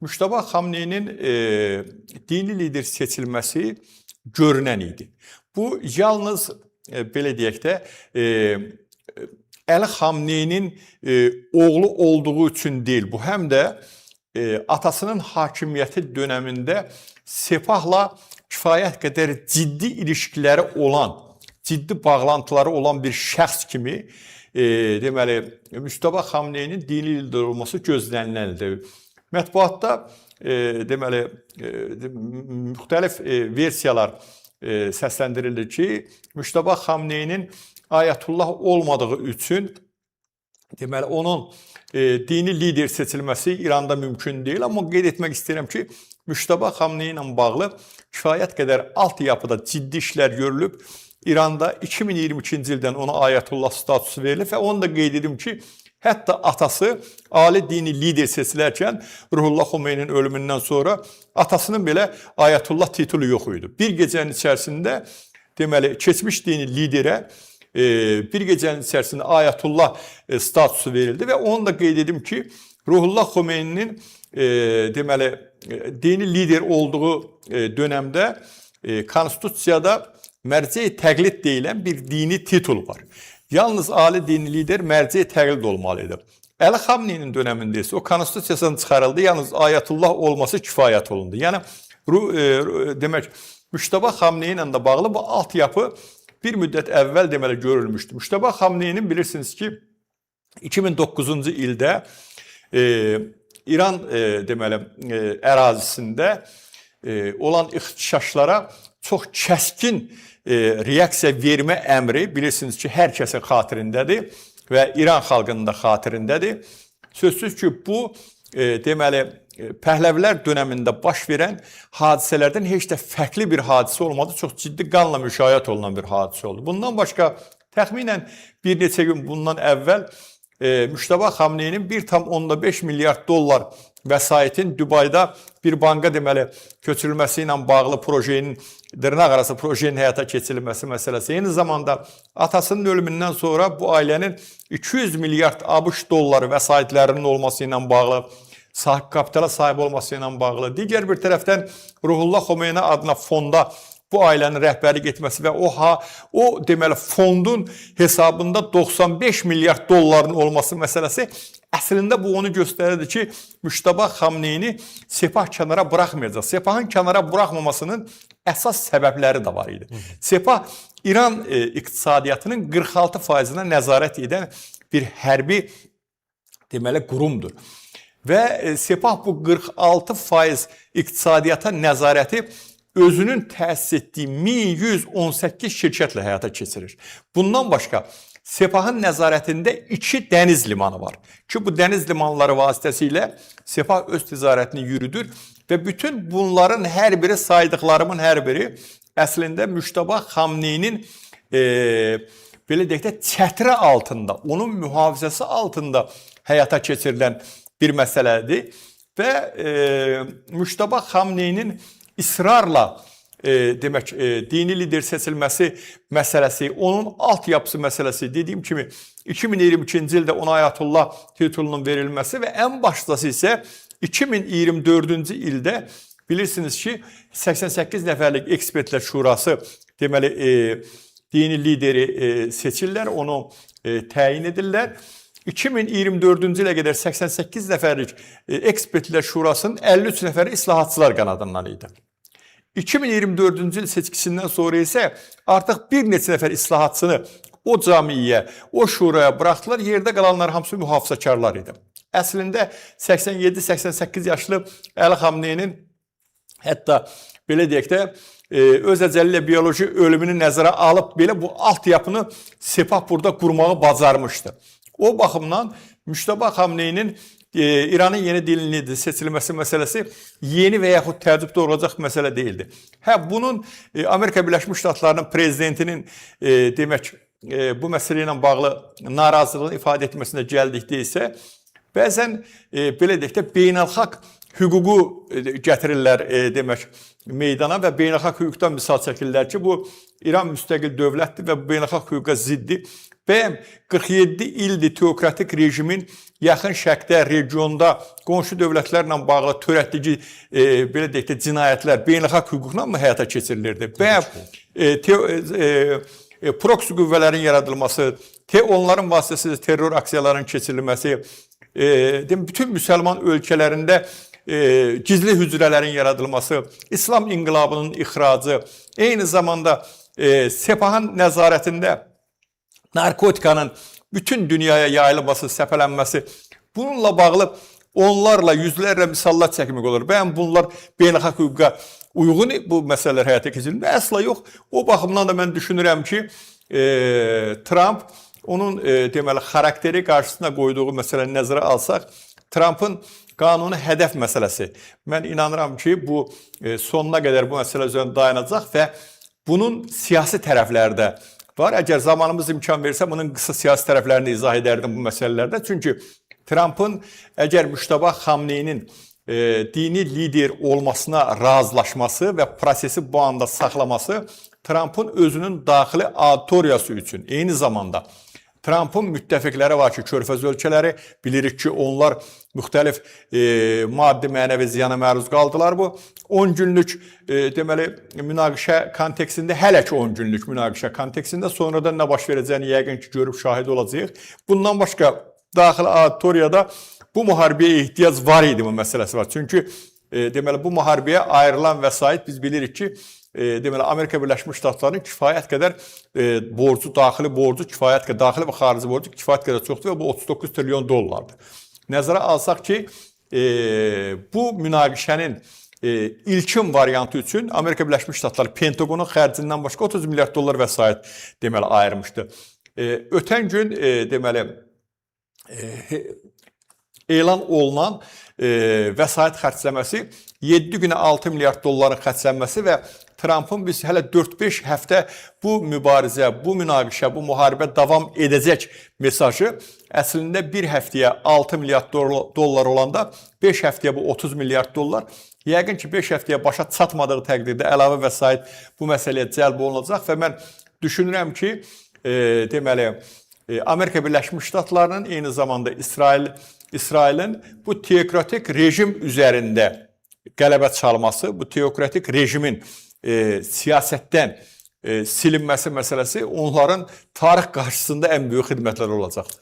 Müştaba Xamneyinin dini lider seçilməsi görünən idi. Bu yalnız belə deyək də Əli Xamneyinin oğlu olduğu üçün deyil. Bu həm də atasının hakimiyyəti dönəmində Sepahla kifayət qədər ciddi ilişkiləri olan, ciddi bağlantıları olan bir şəxs kimi deməli Müştaba Xamneyinin dini lider olması gözləniləndir. Mətbuatda deməli müxtəlif versiyalar səsləndirilir ki, Müştaba Xamneyinin Ayətullah olmadığı üçün deməli onun dini lider seçilməsi İranda mümkün deyil. Amma qeyd etmək istəyirəm ki, Müştaba Xamneyi ilə bağlı kifayət qədər altyapıda ciddi işlər görülüb. İranda 2022-ci ildən ona Ayətullah statusu verilib və onu da qeyd edim ki, hətta atası ali dini lider seçilərkən Ruhullah Xomeynin ölümündən sonra atasının belə Ayətullah titulu yox idi. Bir gecənin içərisində deməli keçmiş dini liderə bir gecənin içərisində Ayətullah statusu verildi və onu da qeyd edim ki, Ruhullah Xomeynin deməli dini lider olduğu dönəmdə konstitusiyada mərcə-i təqlid deyilən bir dini titul var. Yalnız ali dini lider mərcə-i təqlid olmalıdır. Əli Xamneyinin dönəmində isə o konstitusiyasından çıxarıldı, yalnız Ayətullah olması kifayət olundu. Yəni demək Müştaba Xamneyi ilə də bağlı bu altyapı bir müddət əvvəl deməli görülmüşdü. Müştaba Xamneyinin bilirsiniz ki 2009-cu ildə İran deməli ərazisində olan ixtişaşlara çox kəskin reaksiya vermə əmri bilirsiniz ki, hər kəsin xatirindədir və İran xalqının da xatirindədir. Sözsüz ki, bu deməli Pəhləvilər dönəmində baş verən hadisələrdən heç də fərqli bir hadisə olmadı. Çox ciddi qanla müşayiət olunan bir hadisə oldu. Bundan başqa təxminən bir neçə gün bundan əvvəl Müştaba Xamneyinin 1,5 milyard dollar vəsaitin Dubayda bir banka deməli köçürülməsi ilə bağlı projenin dırnaq arası projenin həyata keçirilməsi məsələsi. Eyni zamanda atasının ölümündən sonra bu ailənin 200 milyard ABŞ dolları vəsaitlərinin olması ilə bağlı, kapitala sahib olması ilə bağlı. Digər bir tərəfdən Ruhullah Xomeyni adına fonda bu ailənin rəhbərlik etməsi və o deməli fondun hesabında 95 milyard dolların olması məsələsi əslində bu onu göstərirdi ki, Müştaba Xamneyini Sepah kənara buraxmayacaq. Sepahın kənara buraxmamasının əsas səbəbləri də var idi. Sepah İran iqtisadiyyatının 46%-ına nəzarət edən bir hərbi deməli qurumdur. Və Sepah bu 46% iqtisadiyyata nəzarəti özünün təsis etdiyi 1118 şirkətlə həyata keçirir. Bundan başqa Sepahın nəzarətində 2 dəniz limanı var ki, bu dəniz limanları vasitəsilə Sepah öz ticarətini yürüdür və bütün bunların hər biri, saydıqlarımın hər biri əslində Müştaba Xamneyinin belə deyək də çətri altında, onun mühafizəsi altında həyata keçirilən bir məsələdir və Müştaba Xamneyinin israrla demək dini lider seçilməsi məsələsi, onun altyapısı məsələsi dediyim kimi 2022-ci ildə ona Ayətullah titulunun verilməsi və ən başlıcası isə 2024-cü ildə bilirsiniz ki 88 nəfərlik ekspertlər şurası deməli dini lideri seçirlər, onu təyin edirlər. 2024-cü ilə qədər 88 nəfərlik ekspertlər şurasının 53 nəfəri islahatçılar qanadından idi. 2024-cü il seçkisindən sonra isə artıq bir neçə nəfər islahatçını o camiyə, o şuraya buraxdılar, yerdə qalanlar hamısı mühafizəkarlar idi. Əslində 87-88 yaşlı Əli Xamneyinin hətta belə deyək də öz əcəli ilə bioloji ölümünü nəzərə alıb belə bu altyapını Sepah burada qurmağı bacarmışdı. O baxımdan Müştaba Xamneyinin İranın yeni dini lider seçilməsi məsələsi yeni və yaxud təəccüb doğuracaq məsələ deyildi. Bunun Amerika Birləşmiş Ştatlarının prezidentinin demək bu məsələ ilə bağlı narazılığını ifadə etməsinə gəldikdə isə bəzən belə deyək də beynəlxalq hüququ gətirirlər demək meydana və beynəlxalq hüquqdan misal çəkirlər ki, bu İran müstəqil dövlətdir və beynəlxalq hüquqa ziddir. Bəyəm 47 ildir teokratik rejimin yaxın şərqdə, regionda qonşu dövlətlərlə bağlı törətdiyi belə deyək də cinayətlər beynəlxalq hüquqla mı həyata keçirilirdi? Bəyəm proksi qüvvələrin yaradılması, onların vasitəsilə terror aksiyalarının keçirilməsi, bütün müsəlman ölkələrində gizli hücrələrin yaradılması, İslam inqilabının ixracı, eyni zamanda Sepahın nəzarətində narkotikanın bütün dünyaya yayılması, səpələnməsi, bununla bağlı onlarla, yüzlərlə misallar çəkmək olur. Bəyəm bunlar beynəlxalq hüquqa uyğun bu məsələlər həyata keçirilmir? Əsla yox. O baxımdan da mən düşünürəm ki, Trump onun deməli xarakteri qarşısına qoyduğu məsələni nəzərə alsaq, Trumpın qanuni hədəf məsələsi. Mən inanıram ki, bu sonuna qədər bu məsələ üzərində dayanacaq və bunun siyasi tərəfləri də var. Əgər zamanımız imkan versə, bunun qısa siyasi tərəflərini izah edərdim bu məsələlərdə. Çünki Trumpın əgər Müştəbə Xamneyinin dini lider olmasına razılaşması və prosesi bu anda saxlaması Trumpın özünün daxili auditoriyası üçün, eyni zamanda Trumpın müttəfiqləri var ki, körfəz ölkələri, bilirik ki, onlar müxtəlif maddi mənəvi ziyana məruz qaldılar bu. 10 günlük deməli münaqişə kontekstində, hələ ki 10 günlük münaqişə kontekstində sonradan nə baş verəcəyini yəqin ki, görüb şahid olacağıq. Bundan başqa daxili auditoriyada bu müharibəyə ehtiyac var idi bu məsələsi var. Çünki deməli bu müharibəyə ayrılan vəsait biz bilirik ki, deməli Amerika Birləşmiş Ştatlarının kifayət qədər borcu, daxili borcu kifayət qədər, daxili və xarici borcu kifayət qədər çoxdur və bu 39 trilyon dollardır. Nəzərə alsaq ki, bu münaqişənin ilkin variantı üçün Amerika Birləşmiş Ştatları Pentagonun xərcindən başqa 30 milyard dollar vəsait deməli ayırmışdı. Ötən gün deməli elan olunan vəsait xərcləməsi 7 günə 6 milyard dolların xərclənməsi və Trumpın biz hələ 4-5 həftə bu mübarizə, bu münaqişə, bu müharibə davam edəcək mesajı əslində bir həftəyə 6 milyard dollar olanda 5 həftəyə bu 30 milyard dollar. Yəqin ki 5 həftəyə başa çatmadığı təqdirdə əlavə vəsait bu məsələyə cəlb olunacaq və mən düşünürəm ki, deməli Amerika Birləşmiş Ştatlarının eyni zamanda İsrailin bu teokratik rejim üzərində qələbə çalması, bu teokratik rejimin siyasətdən silinməsi məsələsi onların tarix qarşısında ən böyük xidmətlər olacaqdır.